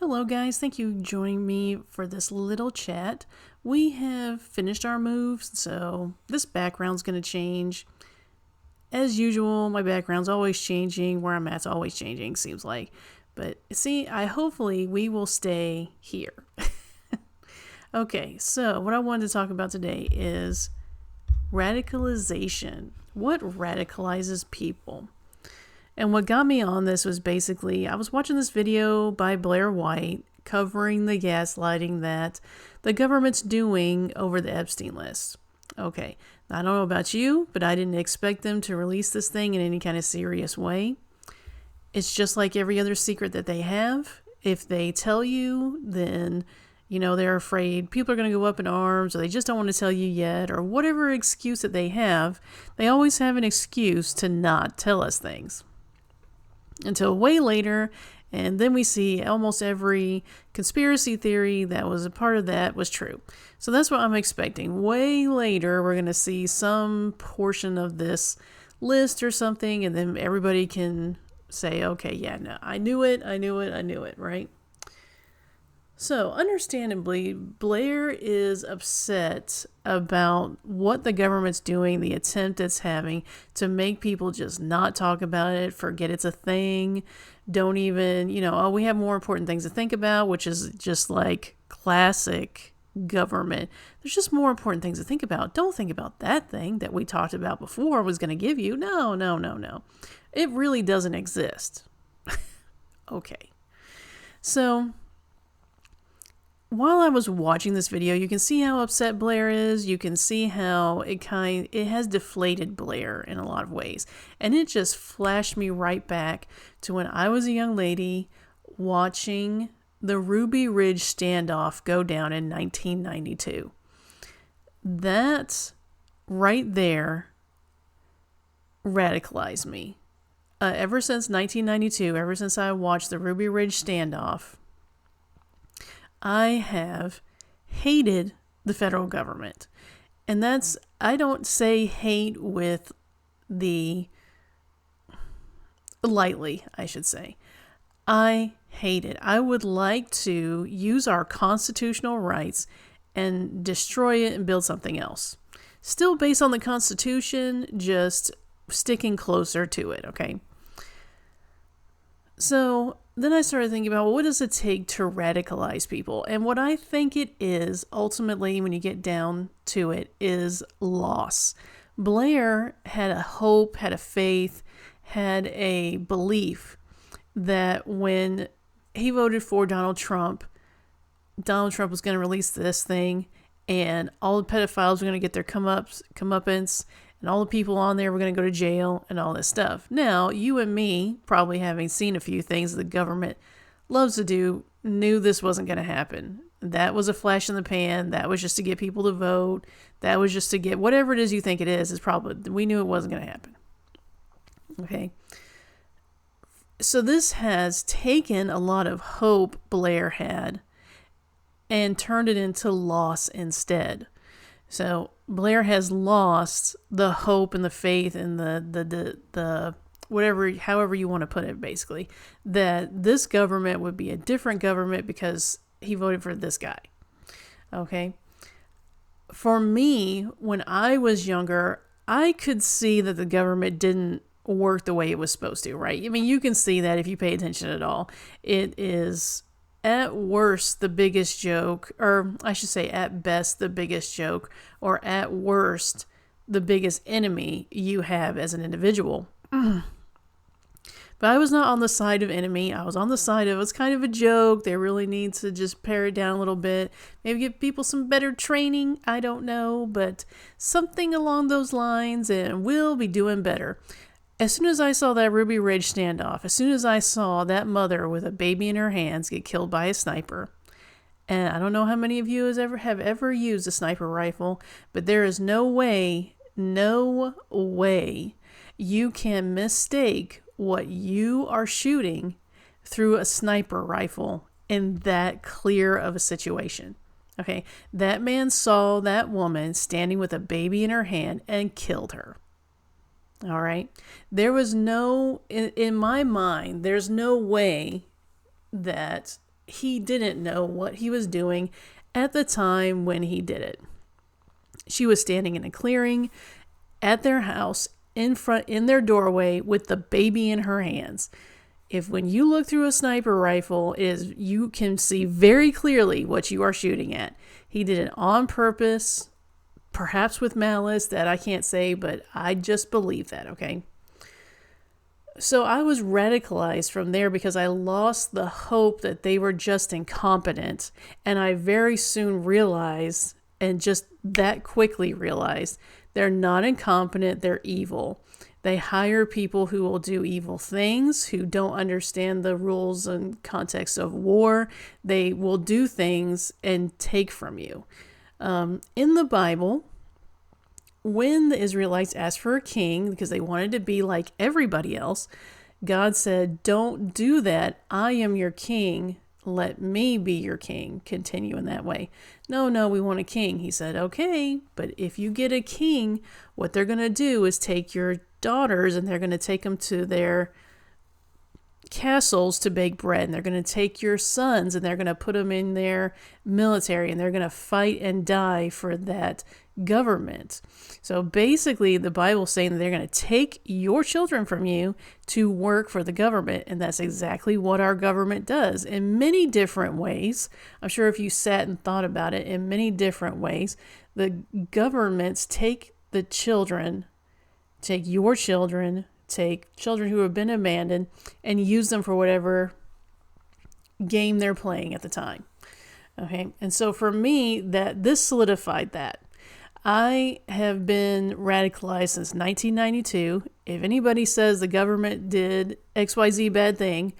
Hello guys, thank you for joining me for this little chat. We have finished our moves, so this background's going to change. As usual, my background's always changing, where I'm at's always changing, seems like. But see, hopefully we will stay here. Okay, so what I wanted to talk about today is radicalization. What radicalizes people? And what got me on this was basically, I was watching this video by Blair White covering the gaslighting that the government's doing over the Epstein list. Okay, I don't know about you, but I didn't expect them to release this thing in any kind of serious way. It's just like every other secret that they have. If they tell you, then, they're afraid people are going to go up in arms, or they just don't want to tell you yet, or whatever excuse that they have, they always have an excuse to not tell us things. Until way later, and then we see almost every conspiracy theory that was a part of that was true. So that's what I'm expecting. Way later, we're going to see some portion of this list or something, and then everybody can say, okay, yeah, no, I knew it, right? So, understandably, Blair is upset about what the government's doing, the attempt it's having to make people just not talk about it, forget it's a thing, don't even, we have more important things to think about, which is just like classic government. There's just more important things to think about. Don't think about that thing that we talked about before was going to give you. No. It really doesn't exist. Okay. So, while I was watching this video, you can see how upset Blair is. You can see how it has deflated Blair in a lot of ways. And it just flashed me right back to when I was a young lady watching the Ruby Ridge standoff go down in 1992. That right there radicalized me. Ever since 1992, ever since I watched the Ruby Ridge standoff, I have hated the federal government. And I don't say hate with the lightly, I should say. I hate it. I would like to use our constitutional rights and destroy it and build something else. Still based on the Constitution, just sticking closer to it, okay? So then I started thinking about, what does it take to radicalize people? And what I think it is, ultimately, when you get down to it, is loss. Blair had a hope, had a faith, had a belief that when he voted for Donald Trump was going to release this thing, and all the pedophiles were going to get their comeuppance, and all the people on there were going to go to jail and all this stuff. Now, you and me, probably having seen a few things the government loves to do, knew this wasn't going to happen. That was a flash in the pan. That was just to get people to vote. That was just to get whatever it is you think it is probably, we knew it wasn't going to happen. Okay. So this has taken a lot of hope Blair had and turned it into loss instead. So Blair has lost the hope and the faith and the whatever, however you want to put it, basically, that this government would be a different government because he voted for this guy. Okay. For me, when I was younger, I could see that the government didn't work the way it was supposed to, right? I mean, you can see that if you pay attention at all. It is at worst the biggest joke, or I should say at best the biggest joke, or at worst the biggest enemy you have as an individual. But I was not on the side of enemy. I was on the side of, it's kind of a joke. They really need to just pare it down a little bit. Maybe give people some better training. I don't know, but something along those lines, and we'll be doing better. As soon as I saw that Ruby Ridge standoff, as soon as I saw that mother with a baby in her hands get killed by a sniper, and I don't know how many of you have ever used a sniper rifle, but there is no way you can mistake what you are shooting through a sniper rifle in that clear of a situation. Okay, that man saw that woman standing with a baby in her hand and killed her. All right. There was no, in my mind, there's no way that he didn't know what he was doing at the time when he did it. She was standing in a clearing at their house in their doorway with the baby in her hands. If when you look through a sniper rifle, you can see very clearly what you are shooting at. He did it on purpose, perhaps with malice, that I can't say, but I just believe that, okay? So I was radicalized from there because I lost the hope that they were just incompetent. And I very soon realized, and just that quickly realized, they're not incompetent, they're evil. They hire people who will do evil things, who don't understand the rules and context of war. They will do things and take from you. In the Bible, when the Israelites asked for a king because they wanted to be like everybody else, God said, "Don't do that. I am your king. Let me be your king." Continue in that way. No, we want a king. He said, "Okay, but if you get a king, what they're going to do is take your daughters and they're going to take them to their castles to bake bread. And they're going to take your sons and they're going to put them in their military and they're going to fight and die for that government." So basically the Bible's saying that they're going to take your children from you to work for the government. And that's exactly what our government does in many different ways. I'm sure if you sat and thought about it, in many different ways, the governments take the children, take your children, take children who have been abandoned, and use them for whatever game they're playing at the time. Okay, and so for me, this solidified that. I have been radicalized since 1992. If anybody says the government did XYZ bad thing,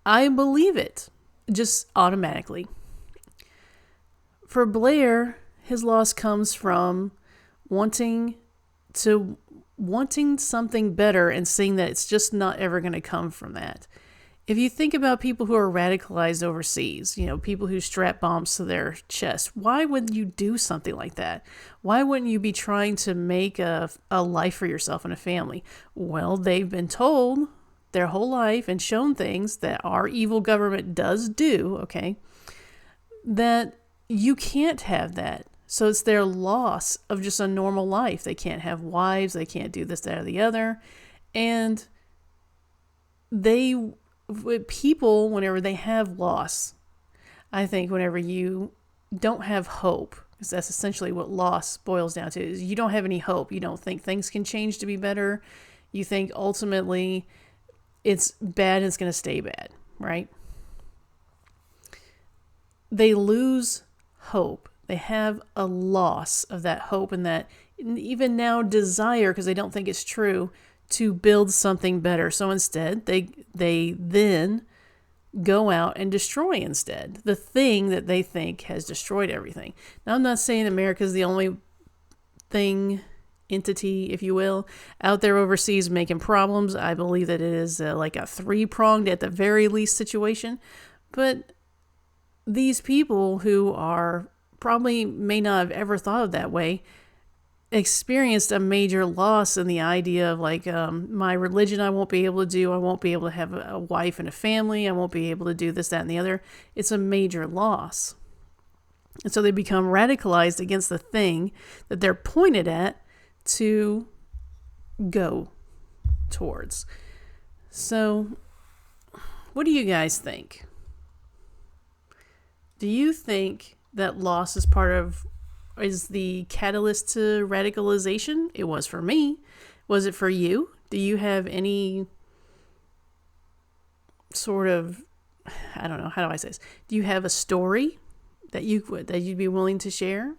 I believe it, just automatically. For Blair, his loss comes from wanting something better and seeing that it's just not ever going to come from that. If you think about people who are radicalized overseas, people who strap bombs to their chest, why would you do something like that? Why wouldn't you be trying to make a life for yourself and a family? Well, they've been told their whole life and shown things that our evil government does do, okay, that you can't have that. So it's their loss of just a normal life. They can't have wives. They can't do this, that, or the other. And people, whenever they have loss, I think whenever you don't have hope, because that's essentially what loss boils down to, is you don't have any hope. You don't think things can change to be better. You think ultimately it's bad and it's going to stay bad, right? They lose hope. They have a loss of that hope and that even now desire, because they don't think it's true, to build something better. So instead, they then go out and destroy instead the thing that they think has destroyed everything. Now, I'm not saying America is the only entity, if you will, out there overseas making problems. I believe that it is like a three-pronged at the very least situation. But these people who are probably may not have ever thought of that way experienced a major loss in the idea of my religion I won't be able to do. I won't be able to have a wife and a family. I won't be able to do this, that, and the other. It's a major loss. And so they become radicalized against the thing that they're pointed at to go towards. So what do you guys think? Do you think that loss is the catalyst to radicalization? It was for me. Was it for you? Do you have any sort of, I don't know, how do I say this? Do you have a story that you'd be willing to share?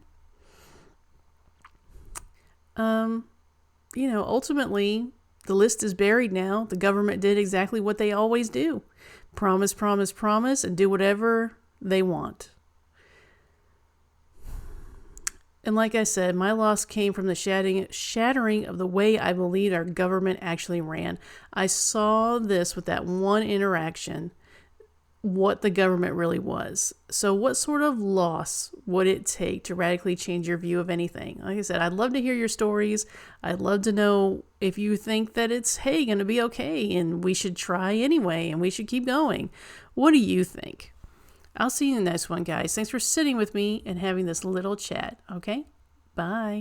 Ultimately, the list is buried now. The government did exactly what they always do. Promise, promise, promise, and do whatever they want. And like I said, my loss came from the shattering of the way I believed our government actually ran. I saw this with that one interaction, what the government really was. So what sort of loss would it take to radically change your view of anything? Like I said, I'd love to hear your stories. I'd love to know if you think that it's, going to be okay and we should try anyway and we should keep going. What do you think? I'll see you in the next one, guys. Thanks for sitting with me and having this little chat. Okay? Bye.